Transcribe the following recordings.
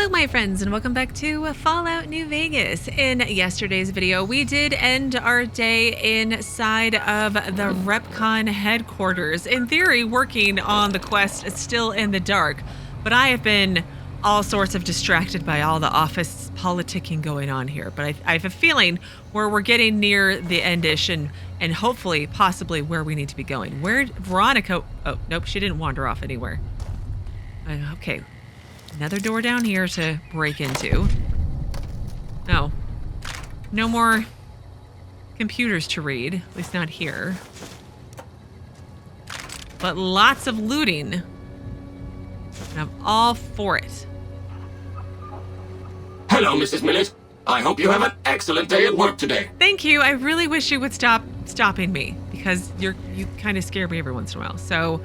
Hello my friends and welcome back to Fallout New Vegas. In yesterday's video we did end our day inside of the Repconn headquarters, in theory working on the quest still in the dark, but I have been all sorts of distracted by all the office politicking going on here. But I have a feeling we're getting near the end-ish and hopefully possibly where we need to be going. Where'd Veronica? Oh nope, she didn't wander off anywhere. Okay. Another door down here to break into. No. No more computers to read. At least not here. But lots of looting. And I'm all for it. Hello, Mrs. Millett. I hope you have an excellent day at work today. Thank you. I really wish you would stop stopping me, because you kind of scare me every once in a while. So,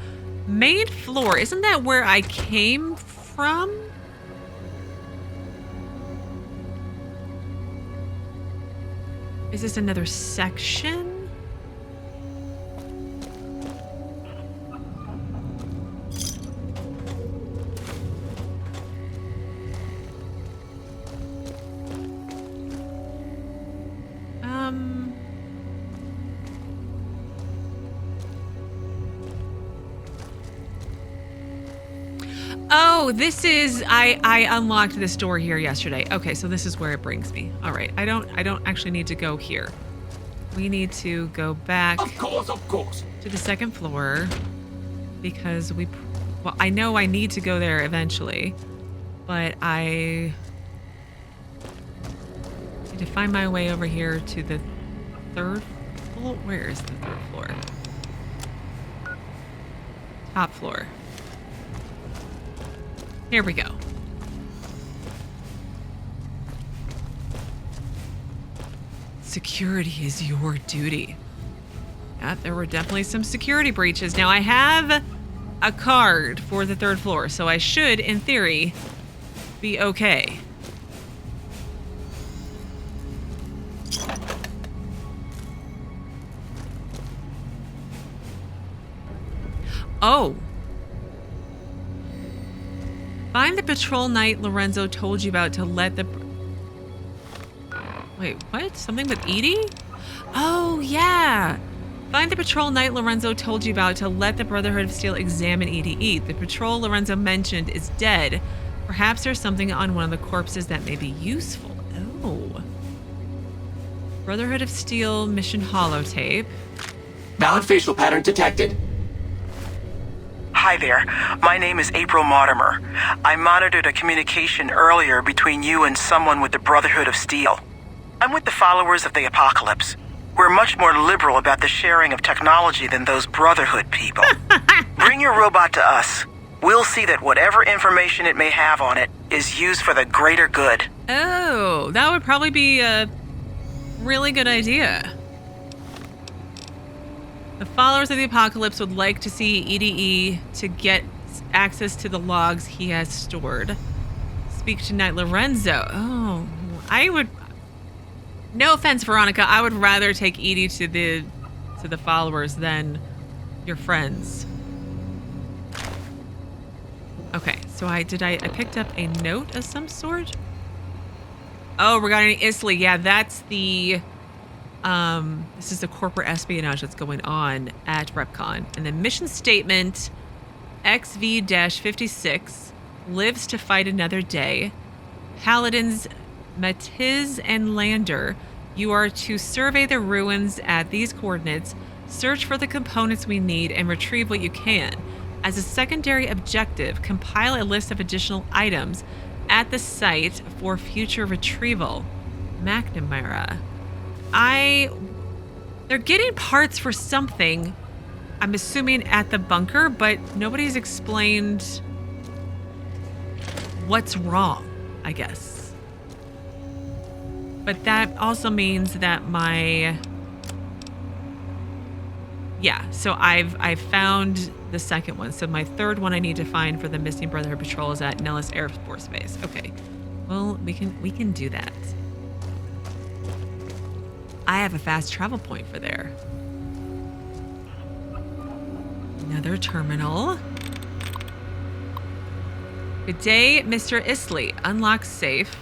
main floor. Isn't that where I came from? Is this another section? Oh, this is, I unlocked this door here yesterday. Okay, so this is where it brings me. All right, I don't actually need to go here. We need to go back Of course. to the second floor because well, I know I need to go there eventually, but I need to find my way over here to the third floor. Where is the third floor? Top floor. Here we go. Security is your duty. Yeah, there were definitely some security breaches. Now I have a card for the third floor, so I should, in theory, be okay. Oh. Find the patrol night Lorenzo told you about to let the... Wait, what? Something with ED-E? Oh, yeah. Find the patrol night Lorenzo told you about to let the Brotherhood of Steel examine ED-E. The patrol Lorenzo mentioned is dead. Perhaps there's something on one of the corpses that may be useful. Oh. Brotherhood of Steel mission holotape. Valid facial pattern detected. Hi there. My name is April Martimer. I monitored a communication earlier between you and someone with the Brotherhood of Steel. I'm with the followers of the Apocalypse. We're much more liberal about the sharing of technology than those Brotherhood people. Bring your robot to us. We'll see that whatever information it may have on it is used for the greater good. Oh, that would probably be a really good idea. The followers of the Apocalypse would like to see ED-E to get access to the logs he has stored. Speak to Knight Lorenzo. Oh, I would... No offense, Veronica. I would rather take ED-E to the followers than your friends. Okay, so I picked up a note of some sort? Oh, regarding Isley. Yeah, that's the... this is the corporate espionage that's going on at Repconn. And the mission statement, XV-56, lives to fight another day. Paladins Matiz and Lander, you are to survey the ruins at these coordinates, search for the components we need, and retrieve what you can. As a secondary objective, compile a list of additional items at the site for future retrieval. McNamara. They're getting parts for something, I'm assuming at the bunker, but nobody's explained what's wrong, I guess. But that also means that so I've found the second one. So my third one I need to find for the missing Brotherhood patrol is at Nellis Air Force Base. Okay. Well, we can do that. I have a fast travel point for there. Another terminal. Good day, Mr. Isley. Unlock safe.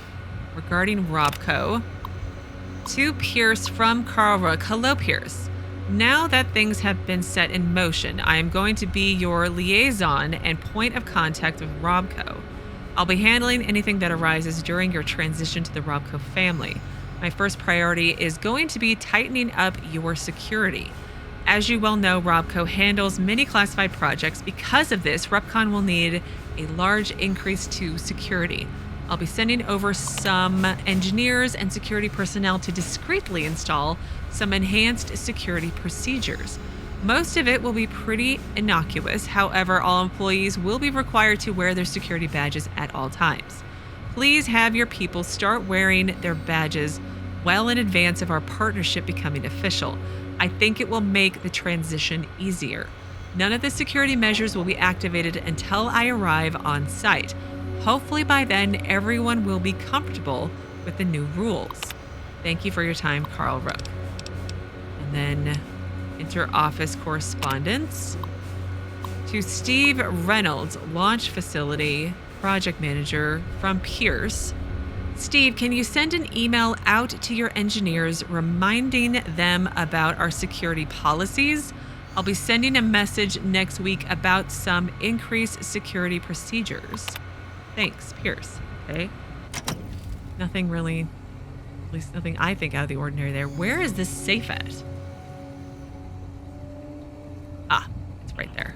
Regarding Robco. To Pierce from Carl Rook. Hello, Pierce. Now that things have been set in motion, I am going to be your liaison and point of contact with Robco. I'll be handling anything that arises during your transition to the Robco family. My first priority is going to be tightening up your security. As you well know, Robco handles many classified projects. Because of this, Repconn will need a large increase to security. I'll be sending over some engineers and security personnel to discreetly install some enhanced security procedures. Most of it will be pretty innocuous. However, all employees will be required to wear their security badges at all times. Please have your people start wearing their badges well in advance of our partnership becoming official. I think it will make the transition easier. None of the security measures will be activated until I arrive on site. Hopefully by then, everyone will be comfortable with the new rules. Thank you for your time, Carl Rook. And then inter-office correspondence to Steve Reynolds, launch facility project manager from Pierce. Steve, can you send an email out to your engineers reminding them about our security policies? I'll be sending a message next week about some increased security procedures. Thanks, Pierce. Okay. Nothing really, at least nothing I think out of the ordinary there. Where is this safe at? Ah, it's right there.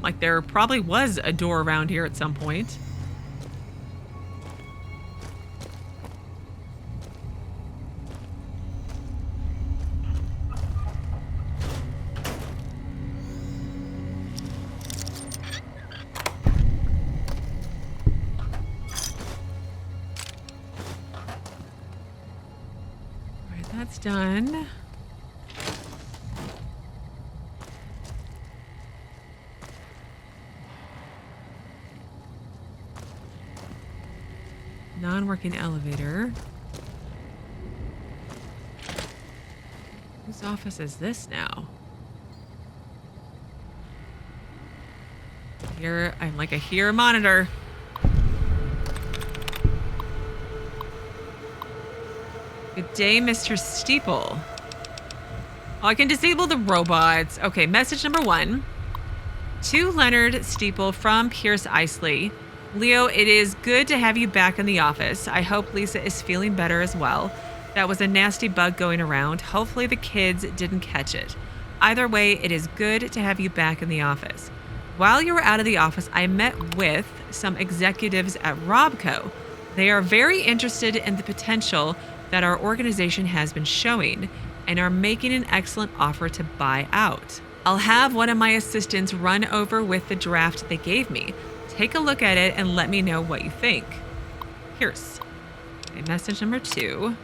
Like there probably was a door around here at some point. That's done. Non-working elevator. Whose office is this now? Here, I'm like, I hear a monitor. Good day, Mr. Steeple. Oh, I can disable the robots. Okay, message number 1. To Leonard Steeple from Pierce Isley. Leo, it is good to have you back in the office. I hope Lisa is feeling better as well. That was a nasty bug going around. Hopefully the kids didn't catch it. Either way, it is good to have you back in the office. While you were out of the office, I met with some executives at Robco. They are very interested in the potential that our organization has been showing and are making an excellent offer to buy out. I'll have one of my assistants run over with the draft they gave me. Take a look at it and let me know what you think. Pierce. Okay, message number 2.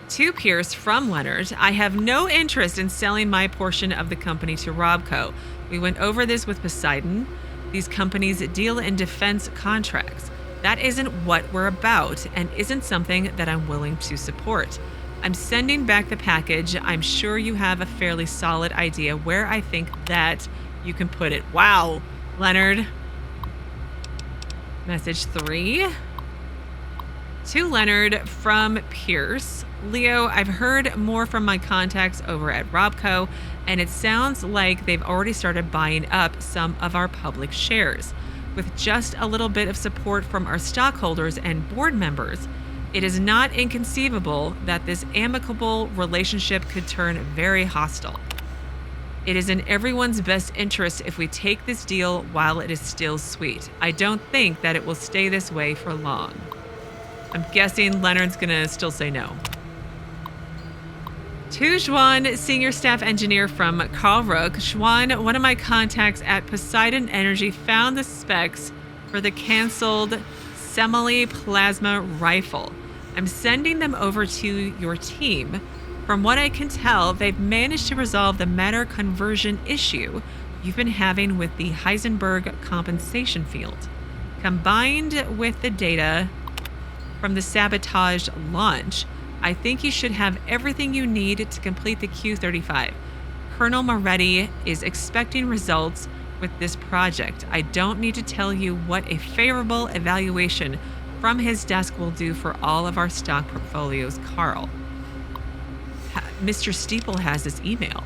To Pierce from Leonard. I have no interest in selling my portion of the company to Robco. We went over this with Poseidon. These companies deal in defense contracts. That isn't what we're about and isn't something that I'm willing to support. I'm sending back the package. I'm sure you have a fairly solid idea where I think that you can put it. Wow, Leonard. Message 3. To Leonard from Pierce. Leo, I've heard more from my contacts over at Robco, and it sounds like they've already started buying up some of our public shares. With just a little bit of support from our stockholders and board members, it is not inconceivable that this amicable relationship could turn very hostile. It is in everyone's best interest if we take this deal while it is still sweet. I don't think that it will stay this way for long. I'm guessing Leonard's gonna still say no. To Juan, senior staff engineer from Carl Rook. Juan, one of my contacts at Poseidon Energy found the specs for the canceled Semele plasma rifle. I'm sending them over to your team. From what I can tell, they've managed to resolve the matter conversion issue you've been having with the Heisenberg compensation field. Combined with the data from the sabotaged launch, I think you should have everything you need to complete the Q-35. Colonel Moretti is expecting results with this project. I don't need to tell you what a favorable evaluation from his desk will do for all of our stock portfolios, Carl. Mr. Steeple has his email.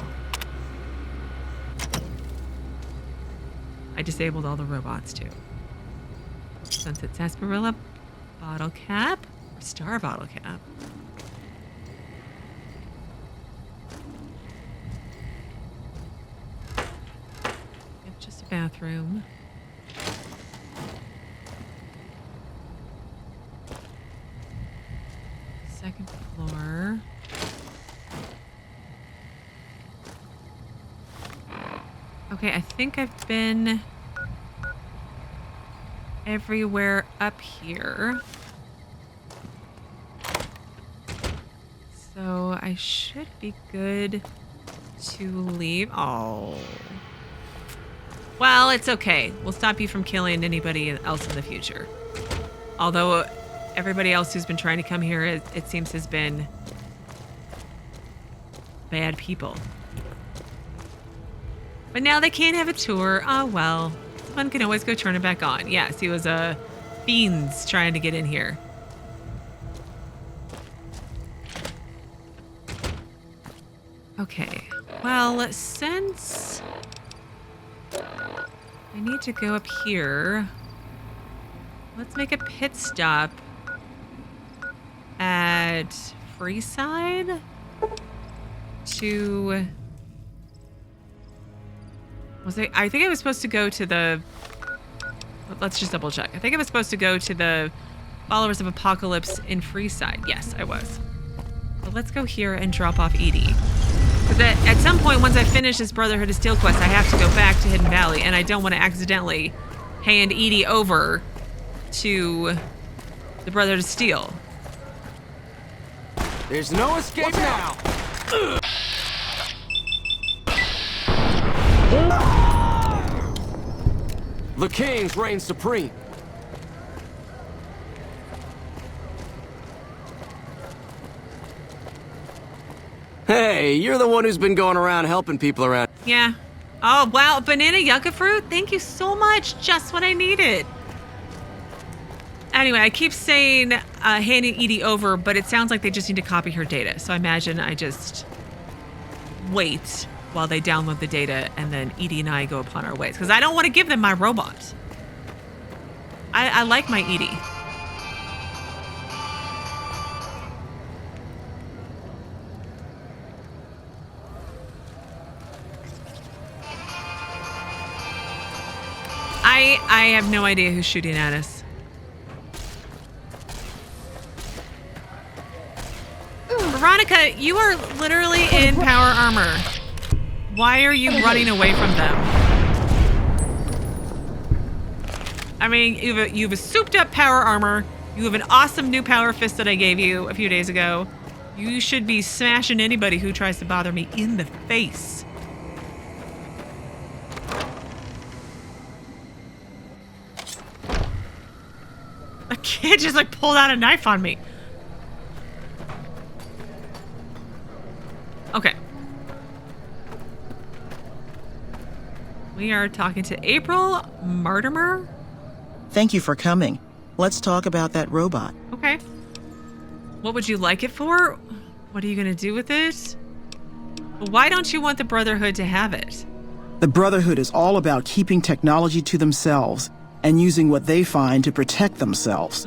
I disabled all the robots too. Sunset Sarsaparilla bottle cap or star bottle cap. It's just a bathroom. Second floor. Okay, I think I've been everywhere up here. So I should be good to leave. Oh. Well, it's okay. We'll stop you from killing anybody else in the future. Although everybody else who's been trying to come here, it seems, has been bad people. But now they can't have a tour. Oh, well. One can always go turn it back on. Yes, he was fiends trying to get in here. Okay. Well, since I need to go up here, let's make a pit stop at Freeside to... I think I was supposed to go to the... Let's just double check. I think I was supposed to go to the Followers of Apocalypse in Freeside. Yes, I was. But let's go here and drop off ED. Because at some point, once I finish this Brotherhood of Steel quest, I have to go back to Hidden Valley, and I don't want to accidentally hand ED over to the Brotherhood of Steel. There's no escape now! The Kings reign supreme. Hey, you're the one who's been going around helping people around. Yeah. Oh, wow. Banana yucca fruit? Thank you so much. Just what I needed. Anyway, I keep saying handing ED over, but it sounds like they just need to copy her data. So I imagine I just wait while they download the data, and then ED and I go upon our ways. Because I don't want to give them my robot. I like my ED. I have no idea who's shooting at us. Veronica, you are literally in power armor. Why are you running away from them? I mean, you have a souped up power armor. You have an awesome new power fist that I gave you a few days ago. You should be smashing anybody who tries to bother me in the face. A kid just like pulled out a knife on me. Okay. We are talking to April Martimer. Thank you for coming. Let's talk about that robot. Okay. What would you like it for? What are you going to do with it? Why don't you want the Brotherhood to have it? The Brotherhood is all about keeping technology to themselves and using what they find to protect themselves.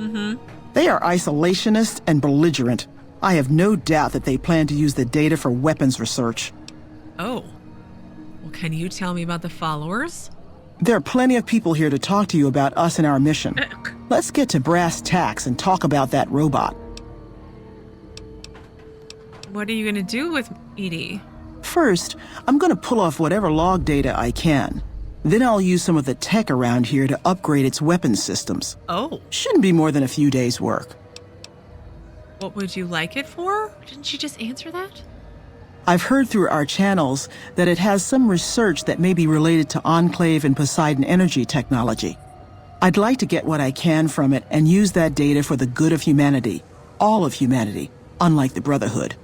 They are isolationist and belligerent. I have no doubt that they plan to use the data for weapons research. Oh. Well, can you tell me about the followers? There are plenty of people here to talk to you about us and our mission. Let's get to brass tacks and talk about that robot. What are you going to do with ED? First, I'm going to pull off whatever log data I can. Then I'll use some of the tech around here to upgrade its weapons systems. Oh. Shouldn't be more than a few days' work. What would you like it for? Didn't she just answer that? I've heard through our channels that it has some research that may be related to Enclave and Poseidon energy technology. I'd like to get what I can from it and use that data for the good of humanity. All of humanity, unlike the Brotherhood.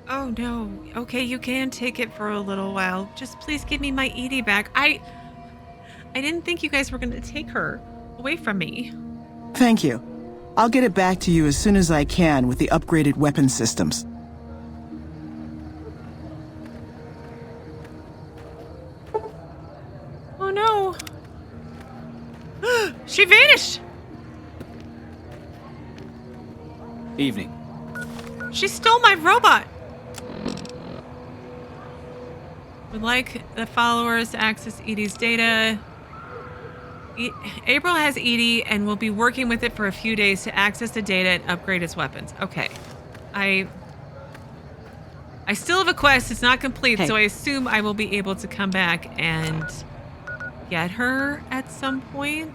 Oh, no. Okay, you can take it for a little while. Just please give me my ED back. I didn't think you guys were going to take her away from me. Thank you. I'll get it back to you as soon as I can with the upgraded weapon systems. Oh no. She vanished. Evening. She stole my robot. Would like the followers to access ED's data. April has ED and will be working with it for a few days to access the data and upgrade its weapons. Okay. I still have a quest. It's not complete, so I assume I will be able to come back and get her at some point.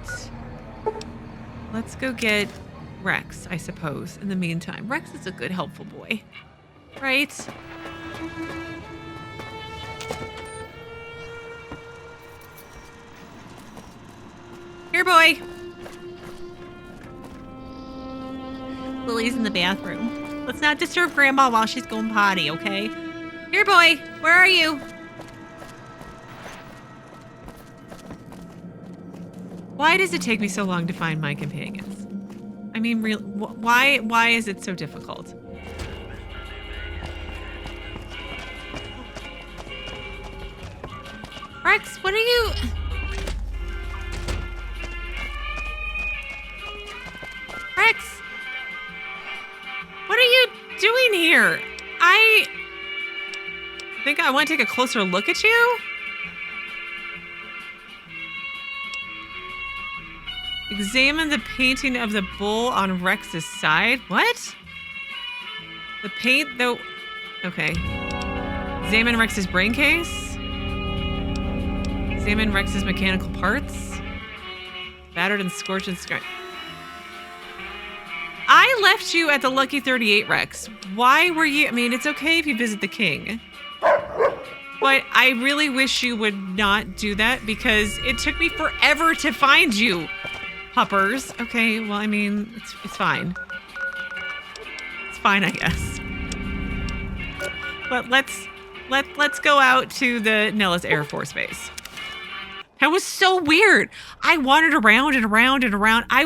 Let's go get Rex, I suppose, in the meantime. Rex is a good, helpful boy. Right? Here, boy. Lily's in the bathroom. Let's not disturb Grandma while she's going potty, okay? Here, boy. Where are you? Why does it take me so long to find my companions? I mean, why is it so difficult? Rex, what are you... Rex! What are you doing here? I think I want to take a closer look at you. Examine the painting of the bull on Rex's side. What? The paint, though... Okay. Examine Rex's brain case. Examine Rex's mechanical parts. Battered and scorched and scarred. I left you at the Lucky 38, Rex. Why were you... I mean, it's okay if you visit the king. But I really wish you would not do that because it took me forever to find you. Puppers. Okay, well, I mean, it's fine. It's fine, I guess. But let's go out to the Nellis Air Force Base. That was so weird. I wandered around and around and around. I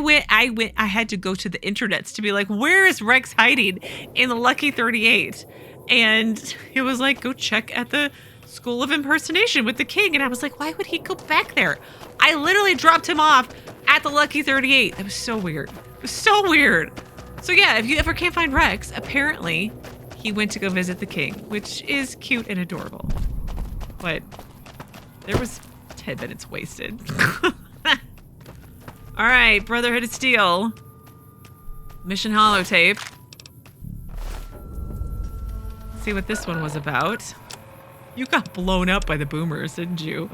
had to go to the internets to be like, where is Rex hiding in the Lucky 38? And it was like, go check at the School of Impersonation with the king. And I was like, why would he go back there? I literally dropped him off at the Lucky 38. That was so weird. It was so weird. So yeah, if you ever can't find Rex, apparently he went to go visit the king, which is cute and adorable. But there was 10 minutes wasted. All right, Brotherhood of Steel. Mission holotape. See what this one was about. You got blown up by the boomers, didn't you?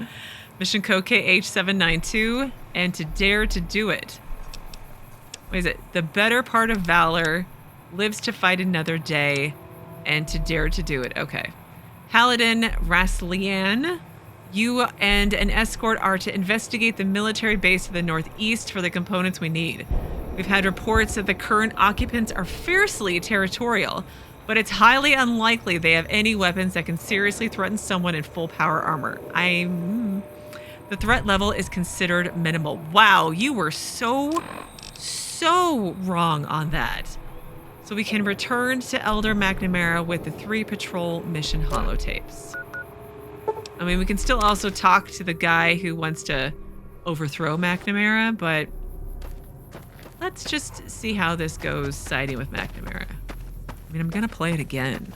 Mission code KH792, and to dare to do it. What is it? The better part of valor lives to fight another day, and to dare to do it. Okay. Paladin Raslian, you and an escort are to investigate the military base to the northeast for the components we need. We've had reports that the current occupants are fiercely territorial, but it's highly unlikely they have any weapons that can seriously threaten someone in full power armor. The threat level is considered minimal. Wow, you were so wrong on that. So we can return to Elder McNamara with the 3 patrol mission holotapes. I mean, we can still also talk to the guy who wants to overthrow McNamara, but let's just see how this goes siding with McNamara. I mean, I'm gonna play it again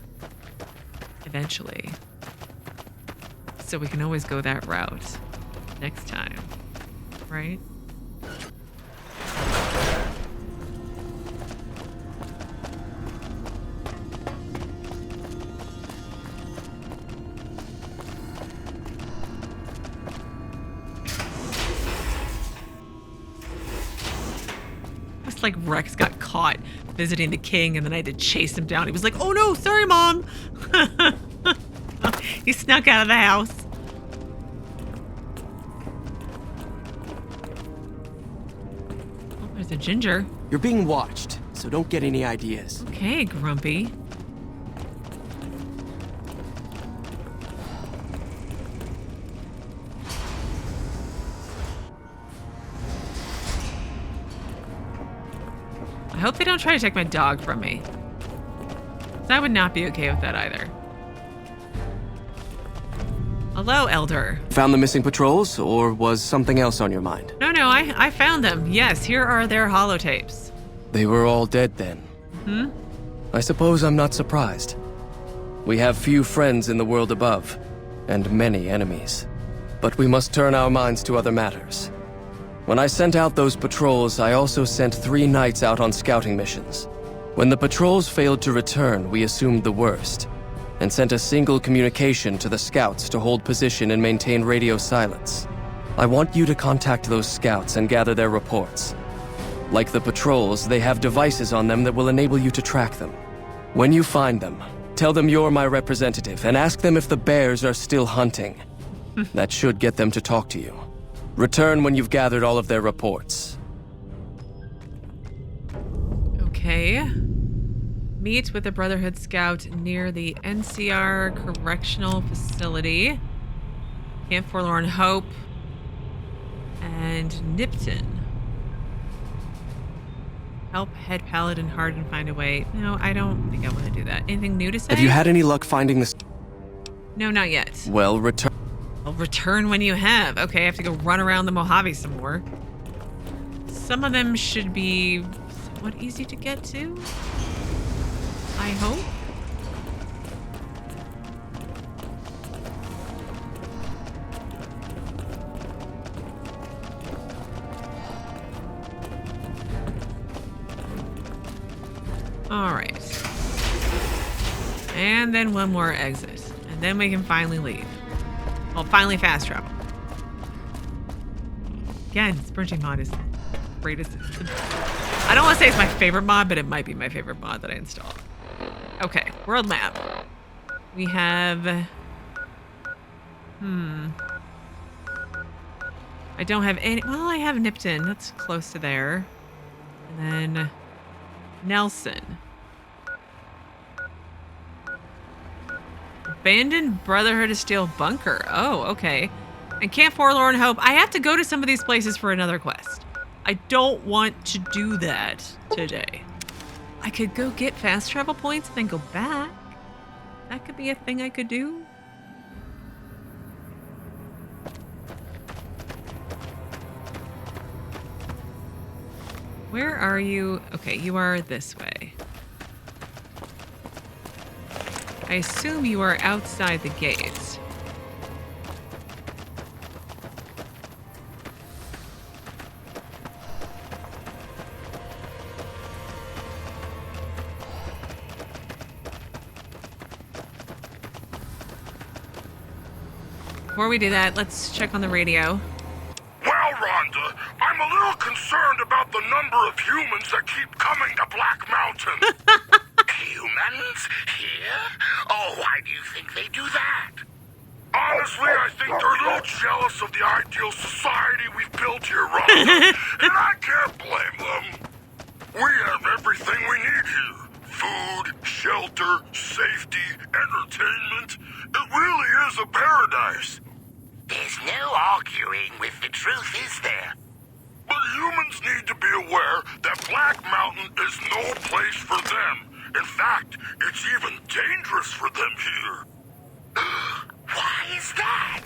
eventually. So we can always go that route next time, right? It's like Rex got caught visiting the king and then I had to chase him down. He was like, oh no, sorry, Mom. He snuck out of the house. Oh, there's a ginger. You're being watched, so don't get any ideas. Okay, Grumpy. I hope they don't try to take my dog from me. I would not be okay with that either. Hello, Elder. Found the missing patrols, or was something else on your mind? No, I found them. Yes, here are their holotapes. They were all dead then. I suppose I'm not surprised. We have few friends in the world above, and many enemies. But we must turn our minds to other matters. When I sent out those patrols, I also sent 3 knights out on scouting missions. When the patrols failed to return, we assumed the worst, and sent a single communication to the scouts to hold position and maintain radio silence. I want you to contact those scouts and gather their reports. Like the patrols, they have devices on them that will enable you to track them. When you find them, tell them you're my representative and ask them if the bears are still hunting. That should get them to talk to you. Return when you've gathered all of their reports. Okay. Meet with the Brotherhood Scout near the NCR Correctional Facility. Camp Forlorn Hope. And Nipton. Help Head Paladin Harden find a way. No, I don't think I want to do that. Anything new to say? Have you had any luck finding this? No, not yet. Well, return. I'll return when you have. Okay, I have to go run around the Mojave some more. Some of them should be somewhat easy to get to. I hope. All right. And then one more exit. And then we can finally leave. Well, finally fast travel. Again, sprinting mod is greatest. I don't want to say it's my favorite mod, but it might be my favorite mod that I installed. Okay, world map. We have... I don't have any... Well, I have Nipton. That's close to there. And then... Nelson. Abandoned Brotherhood of Steel bunker. Oh, okay. And Camp Forlorn Hope. I have to go to some of these places for another quest. I don't want to do that today. I could go get fast travel points and then go back. That could be a thing I could do. Where are you? Okay, you are this way. I assume you are outside the gates. Before we do that, let's check on the radio. Well, Rhonda, I'm a little concerned about the number of humans that keep coming to Black Mountain. Humans? Here? Oh, why do you think they do that? Honestly, I think they're a little jealous of the ideal society we've built here, Rhonda. And I can't blame them. We have everything we need here. Food, shelter, safety, entertainment. It really is a paradise. There's no arguing with the truth, is there? But humans need to be aware that Black Mountain is no place for them. In fact, it's even dangerous for them here. Why is that?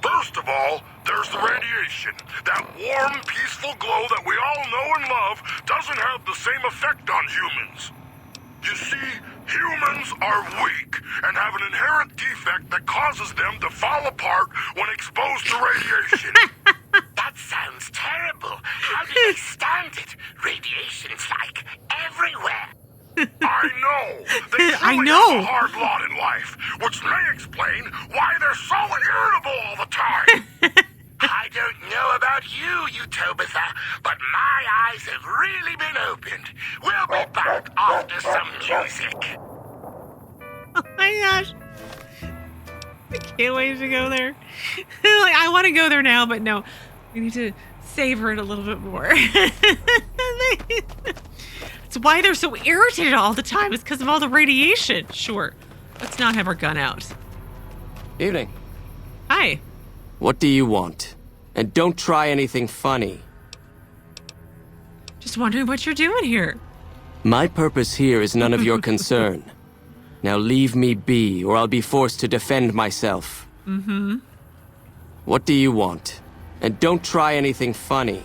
First of all, there's the radiation. That warm, peaceful glow that we all know and love doesn't have the same effect on humans. You see, humans are weak and have an inherent defect that causes them to fall apart when exposed to radiation. That sounds terrible. How do they stand it? Radiation's like everywhere. I know. They truly have a hard lot in life, which may explain why they're so irritable all the time. I don't know about you, Tabitha, but my eyes have really been opened. We'll be back after some music. Oh my gosh. I can't wait to go there. Like, I want to go there now, but no. We need to savor it a little bit more. It's why they're so irritated all the time. It's because of all the radiation. Sure. Let's not have our gun out. Evening. Hi. What do you want? And don't try anything funny. Just wondering what you're doing here. My purpose here is none of your concern. Now leave me be, or I'll be forced to defend myself. Mm-hmm. What do you want? And don't try anything funny.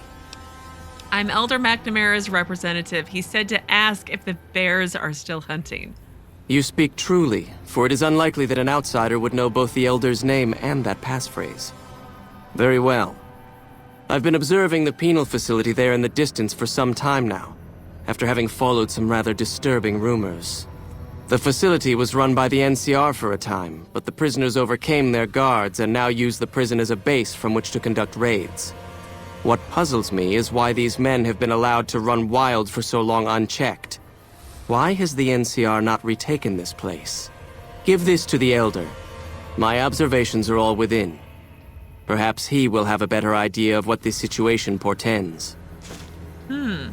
I'm Elder McNamara's representative. He said to ask if the bears are still hunting. You speak truly, for it is unlikely that an outsider would know both the Elder's name and that passphrase. Very well. I've been observing the penal facility there in the distance for some time now, after having followed some rather disturbing rumors. The facility was run by the NCR for a time, but the prisoners overcame their guards and now use the prison as a base from which to conduct raids. What puzzles me is why these men have been allowed to run wild for so long unchecked. Why has the NCR not retaken this place? Give this to the Elder. My observations are all within. Perhaps he will have a better idea of what this situation portends. How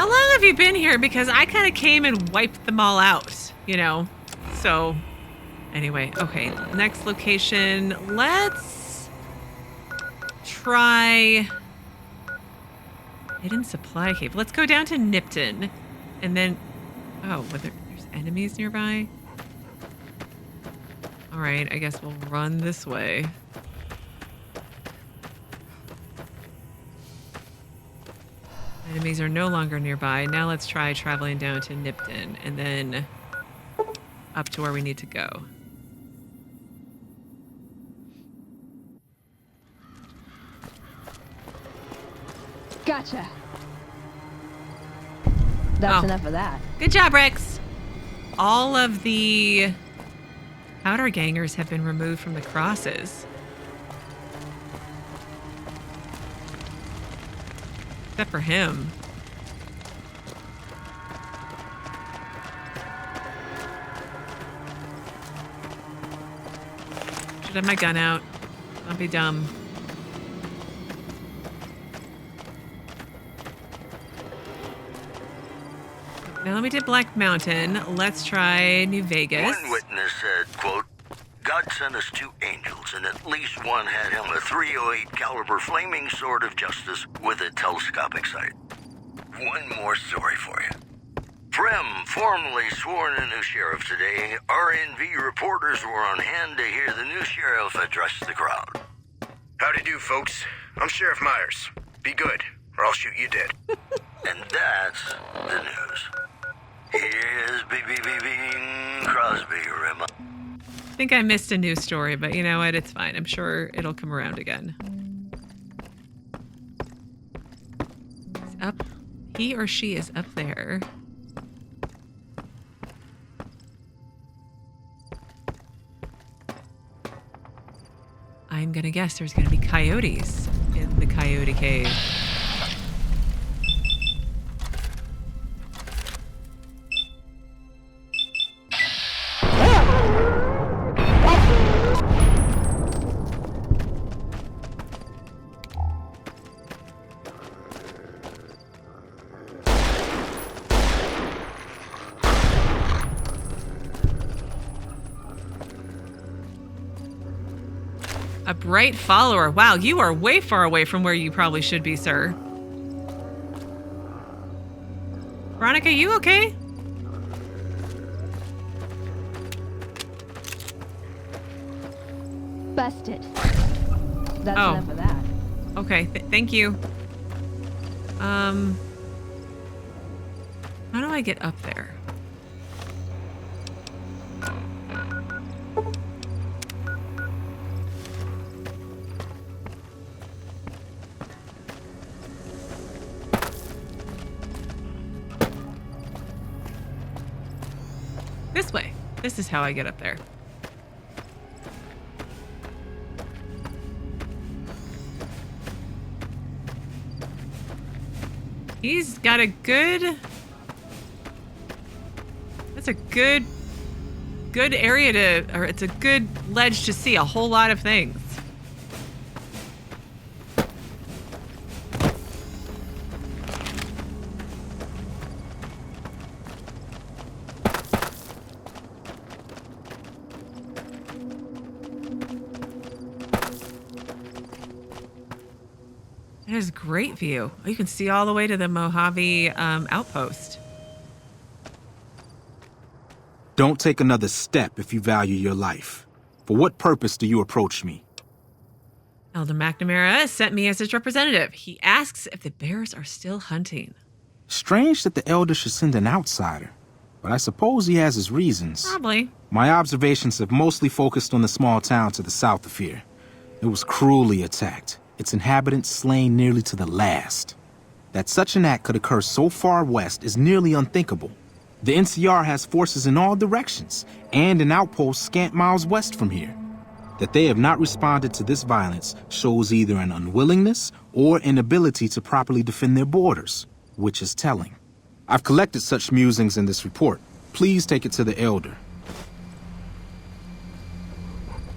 long have you been here? Because I kind of came and wiped them all out, you know? So, anyway, okay. Next location. Let's try hidden supply cave. Let's go down to Nipton. And then, oh, there's enemies nearby? All right, I guess we'll run this way. Enemies are no longer nearby. Now let's try traveling down to Nipton and then up to where we need to go. Gotcha. That's Oh. enough of that. Good job, Rex. All of the powder gangers have been removed from the crosses. Except for him. Should have my gun out. Don't be dumb. Now let me do Black Mountain. Let's try New Vegas. One witness said, quote, God sent us 2 angels, and at least one had him a .308 caliber flaming sword of justice with a telescopic sight. One more story for you. Femme formally sworn a new sheriff today. RNV reporters were on hand to hear the new sheriff address the crowd. Howdy do, folks. I'm Sheriff Myers. Be good, or I'll shoot you dead. And that's the news. Here's Bing Crosby, Rima. I think I missed a news story, but you know what? It's fine. I'm sure it'll come around again. He's up. He or she is up there. I'm gonna guess there's gonna be coyotes in the Coyote Cave. A bright follower. Wow, you are way far away from where you probably should be, sir. Veronica, you okay? Busted. That's Oh. enough of that. Okay, thank you. How do I get up there? This way. This is how I get up there. He's got a good... That's a good area to... Or it's a good ledge to see a whole lot of things. That is a great view. You can see all the way to the Mojave outpost. Don't take another step if you value your life. For what purpose do you approach me? Elder McNamara sent me as his representative. He asks if the bears are still hunting. Strange that the Elder should send an outsider, but I suppose he has his reasons. Probably. My observations have mostly focused on the small town to the south of here. It was cruelly attacked, its inhabitants slain nearly to the last. That such an act could occur so far west is nearly unthinkable. The NCR has forces in all directions, and an outpost scant miles west from here. That they have not responded to this violence shows either an unwillingness or inability to properly defend their borders, which is telling. I've collected such musings in this report. Please take it to the Elder.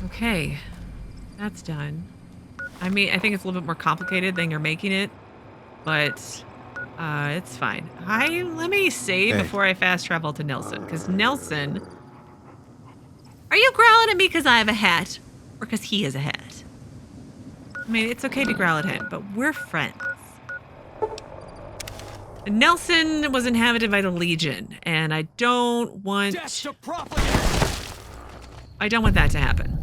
Okay, that's done. I mean, I think it's a little bit more complicated than you're making it, but it's fine. Let me save before I fast travel to Nelson, because Nelson... Are you growling at me because I have a hat? Or because he has a hat? I mean, it's okay to growl at him, but we're friends. Nelson was inhabited by the Legion, and I don't want... I don't want that to happen.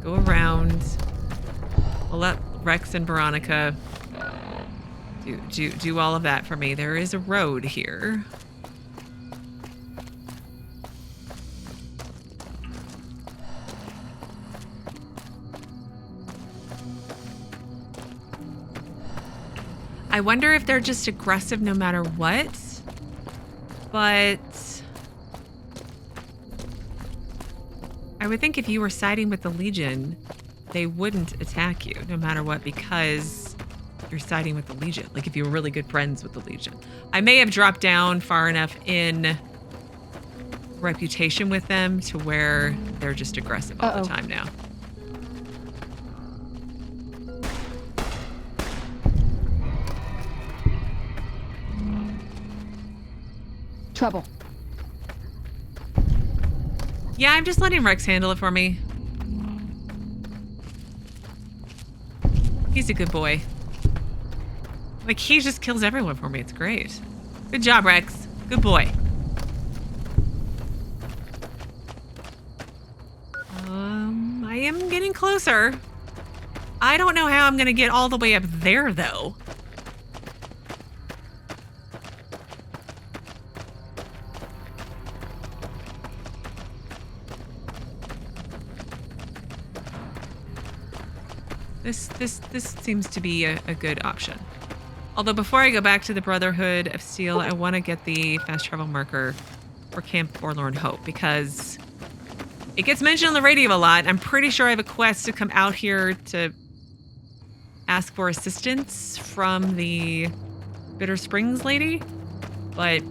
Let's go around. We'll let Rex and Veronica do all of that for me. There is a road here. I wonder if they're just aggressive no matter what, but I would think if you were siding with the Legion, they wouldn't attack you no matter what because you're siding with the Legion. Like if you were really good friends with the Legion. I may have dropped down far enough in reputation with them to where they're just aggressive all the time now. Trouble. Yeah, I'm just letting Rex handle it for me. He's a good boy. Like, he just kills everyone for me. It's great. Good job, Rex. Good boy. I am getting closer. I don't know how I'm gonna get all the way up there, though. This seems to be a good option. Although before I go back to the Brotherhood of Steel, I want to get the fast travel marker for Camp Forlorn Hope because it gets mentioned on the radio a lot. I'm pretty sure I have a quest to come out here to ask for assistance from the Bitter Springs lady, but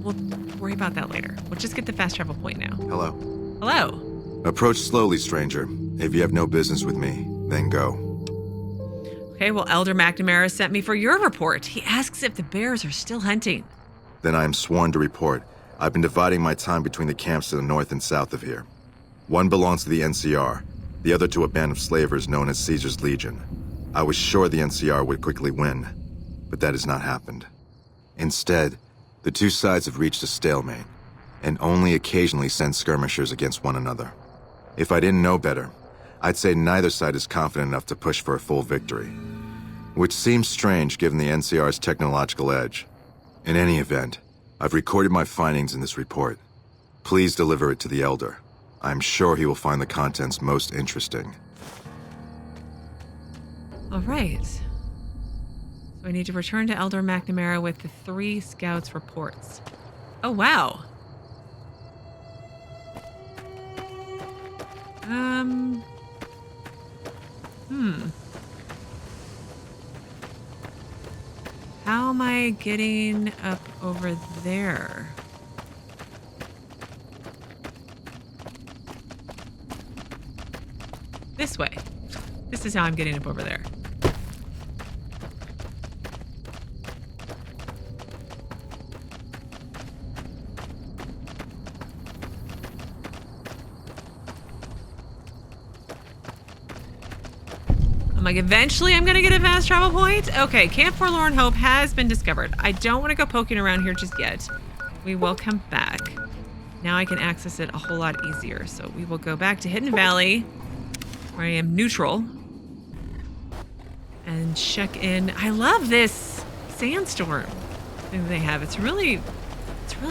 we'll worry about that later. We'll just get the fast travel point now. Hello. Hello. Approach slowly, stranger. If you have no business with me, then go. Okay, well, Elder McNamara sent me for your report. He asks if the bears are still hunting. Then I am sworn to report. I've been dividing my time between the camps to the north and south of here. One belongs to the NCR, the other to a band of slavers known as Caesar's Legion. I was sure the NCR would quickly win, but that has not happened. Instead, the two sides have reached a stalemate, and only occasionally send skirmishers against one another. If I didn't know better, I'd say neither side is confident enough to push for a full victory. Which seems strange given the NCR's technological edge. In any event, I've recorded my findings in this report. Please deliver it to the Elder. I'm sure he will find the contents most interesting. All right. So I need to return to Elder McNamara with the 3 scouts' reports. Oh, wow. How am I getting up over there? This way. This is how I'm getting up over there. I'm like, eventually I'm gonna get a fast travel point? Okay, Camp Forlorn Hope has been discovered. I don't want to go poking around here just yet. We will come back. Now I can access it a whole lot easier. So we will go back to Hidden Valley, where I am neutral, and check in. I love this sandstorm thing they have. It's really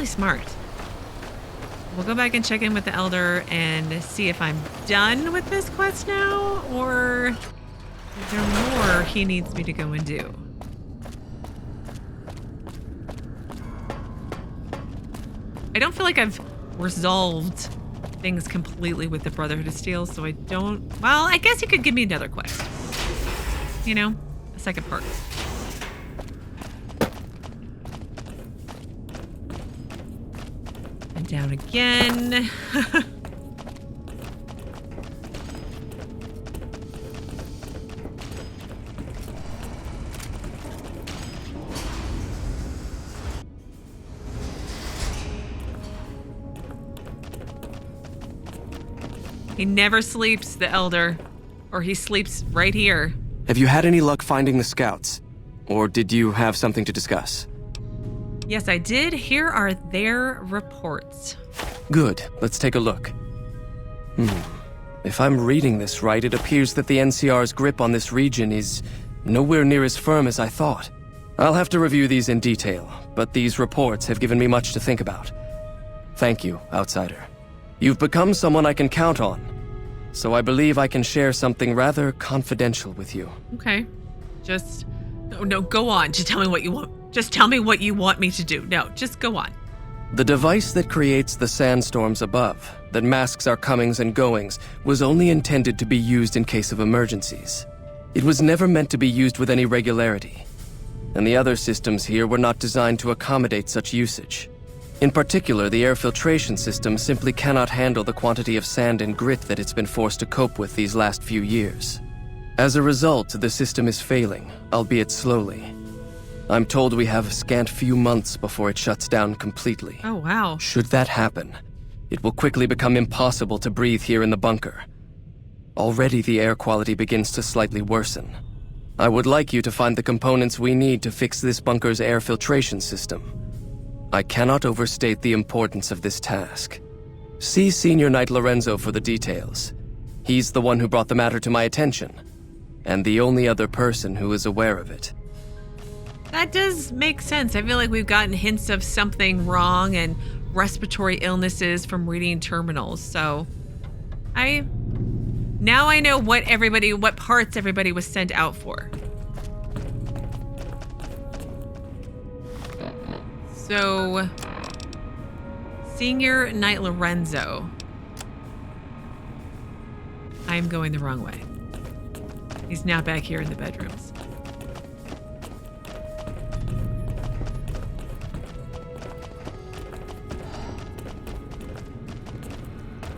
smart. We'll go back and check in with the Elder and see if I'm done with this quest now, or is there more he needs me to go and do? I don't feel like I've resolved things completely with the Brotherhood of Steel, so I don't... Well, I guess he could give me another quest. You know, a second part. And down again. He never sleeps, the Elder. Or he sleeps right here. Have you had any luck finding the scouts? Or did you have something to discuss? Yes, I did. Here are their reports. Good. Let's take a look. If I'm reading this right, it appears that the NCR's grip on this region is nowhere near as firm as I thought. I'll have to review these in detail, but these reports have given me much to think about. Thank you, Outsider. You've become someone I can count on, so I believe I can share something rather confidential with you. Okay. Just... No, go on. Just tell me what you want. Just tell me what you want me to do. No, just go on. The device that creates the sandstorms above, that masks our comings and goings, was only intended to be used in case of emergencies. It was never meant to be used with any regularity, and the other systems here were not designed to accommodate such usage. In particular, the air filtration system simply cannot handle the quantity of sand and grit that it's been forced to cope with these last few years. As a result, the system is failing, albeit slowly. I'm told we have a scant few months before it shuts down completely. Oh, wow. Should that happen, it will quickly become impossible to breathe here in the bunker. Already the air quality begins to slightly worsen. I would like you to find the components we need to fix this bunker's air filtration system. I cannot overstate the importance of this task. See Senior Knight Lorenzo for the details. He's the one who brought the matter to my attention, and the only other person who is aware of it. That does make sense. I feel like we've gotten hints of something wrong and respiratory illnesses from reading terminals, so now I know what parts everybody was sent out for. So, Senior Knight Lorenzo. I'm going the wrong way. He's now back here in the bedrooms.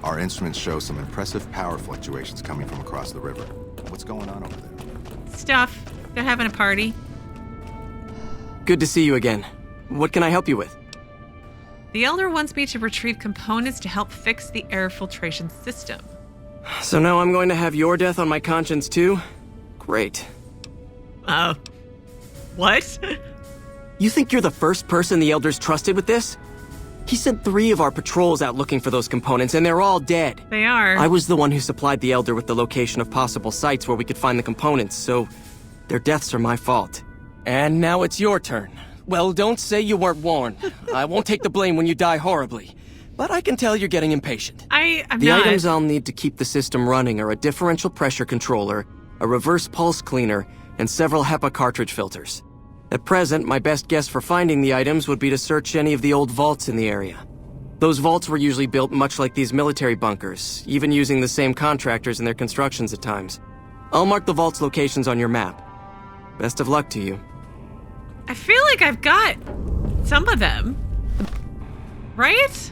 Our instruments show some impressive power fluctuations coming from across the river. What's going on over there? Stuff. They're having a party. Good to see you again. What can I help you with? The Elder wants me to retrieve components to help fix the air filtration system. So now I'm going to have your death on my conscience too? Great. What? You think you're the first person the Elder's trusted with this? He sent 3 of our patrols out looking for those components, and they're all dead. They are. I was the one who supplied the Elder with the location of possible sites where we could find the components, so their deaths are my fault. And now it's your turn. Well, don't say you weren't warned. I won't take the blame when you die horribly. But I can tell you're getting impatient. I'm the not. items I'll need to keep the system running are a differential pressure controller, a reverse pulse cleaner, and several HEPA cartridge filters. At present, my best guess for finding the items would be to search any of the old vaults in the area. Those vaults were usually built much like these military bunkers, even using the same contractors in their constructions at times. I'll mark the vault's locations on your map. Best of luck to you. I feel like I've got some of them. Right?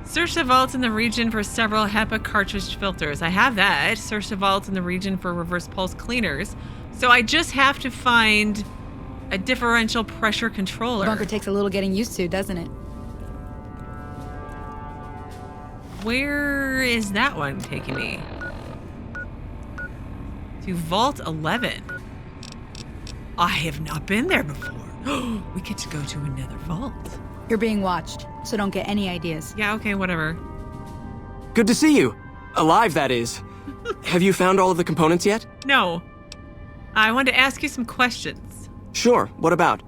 Search the vaults in the region for several HEPA cartridge filters. I have that. Search the vaults in the region for reverse pulse cleaners. So I just have to find a differential pressure controller. Bunker takes a little getting used to, doesn't it? where is that one taking me? To Vault 11. I have not been there before. We get to go to another vault. You're being watched, so don't get any ideas. Yeah, okay, whatever. Good to see you. Alive, that is. Have you found all of the components yet? No. I wanted to ask you some questions. Sure, what about?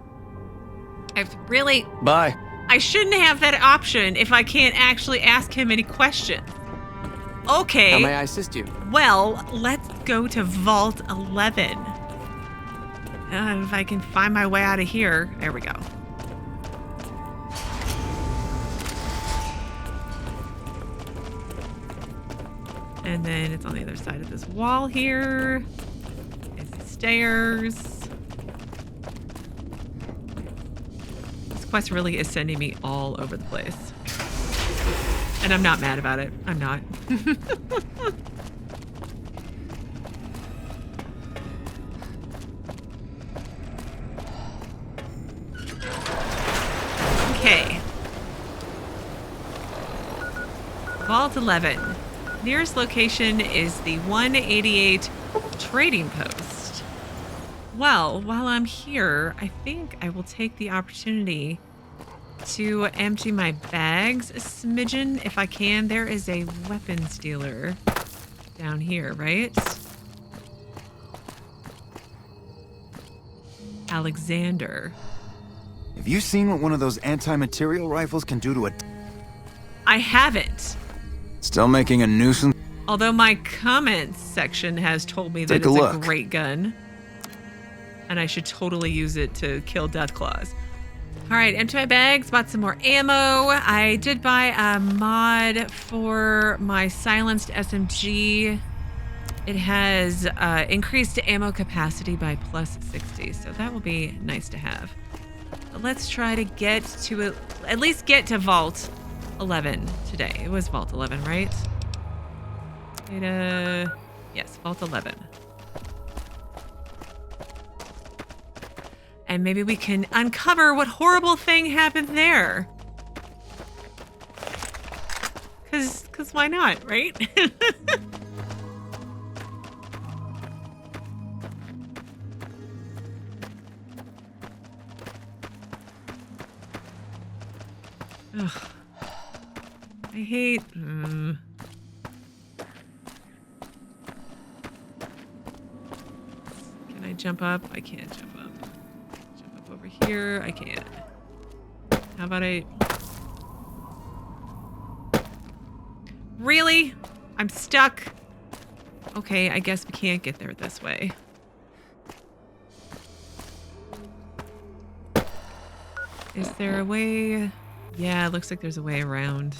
Bye. I shouldn't have that option if I can't actually ask him any questions. Okay. How may I assist you? Well, let's go to Vault 11. If I can find my way out of here. There we go. And then it's on the other side of this wall here. It's the stairs. This quest really is sending me all over the place. And I'm not mad about it. I'm not. Okay. Vault 11. Nearest location is the 188 trading post. Well, while I'm here, I think I will take the opportunity to empty my bags a smidgen if I can. There is a weapons dealer down here, right? Alexander. Have you seen what one of those anti-material rifles can do to a... I haven't. Still making a nuisance? Although my comments section has told me that it's a great gun. And I should totally use it to kill Deathclaws. All right, empty my bags, bought some more ammo. I did buy a mod for my silenced SMG. It has increased ammo capacity by plus 60, so that will be nice to have. But let's try to get to at least get to Vault 11 today. It was Vault 11, right? Yes, Vault 11. And maybe we can uncover what horrible thing happened there. Cause why not, right? Ugh. I hate... Can I jump up? I can't jump up. Jump up over here. I can't. How about I... Really? I'm stuck. Okay, I guess we can't get there this way. Is there a way? Yeah, it looks like there's a way around.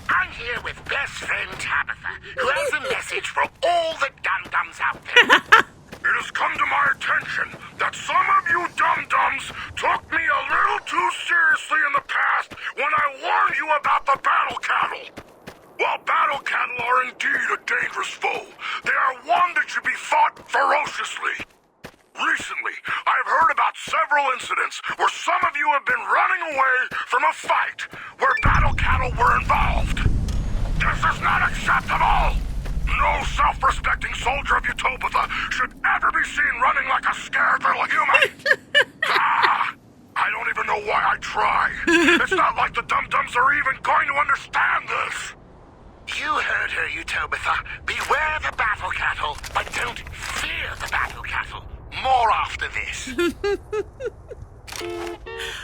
I'm here with best friend Tabitha, who has a message for all the dum-dums out there. It has come to my attention that some of you dum-dums took me a little too seriously in the past when I warned you about the battle cattle. While battle cattle are indeed a dangerous foe, they are one that should be fought ferociously. Recently, I've heard about several incidents where some of you have been running away from a fight where battle cattle were involved. This is not acceptable! No self-respecting soldier of Utopia should ever be seen running like a scared little human! I don't even know why I try. It's not like the dum-dums are even going to understand this. You heard her, Utopia. Beware the battle cattle, but don't fear the battle cattle. More after this.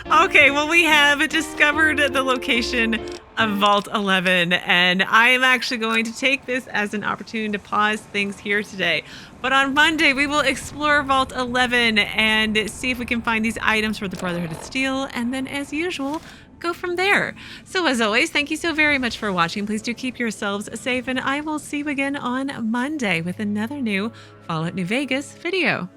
Okay, well, we have discovered the location of Vault 11, and I am actually going to take this as an opportunity to pause things here today. But on Monday, we will explore Vault 11 and see if we can find these items for the Brotherhood of Steel, and then, as usual, go from there. So as always, thank you so very much for watching. Please do keep yourselves safe, and I will see you again on Monday with another new Fallout New Vegas video.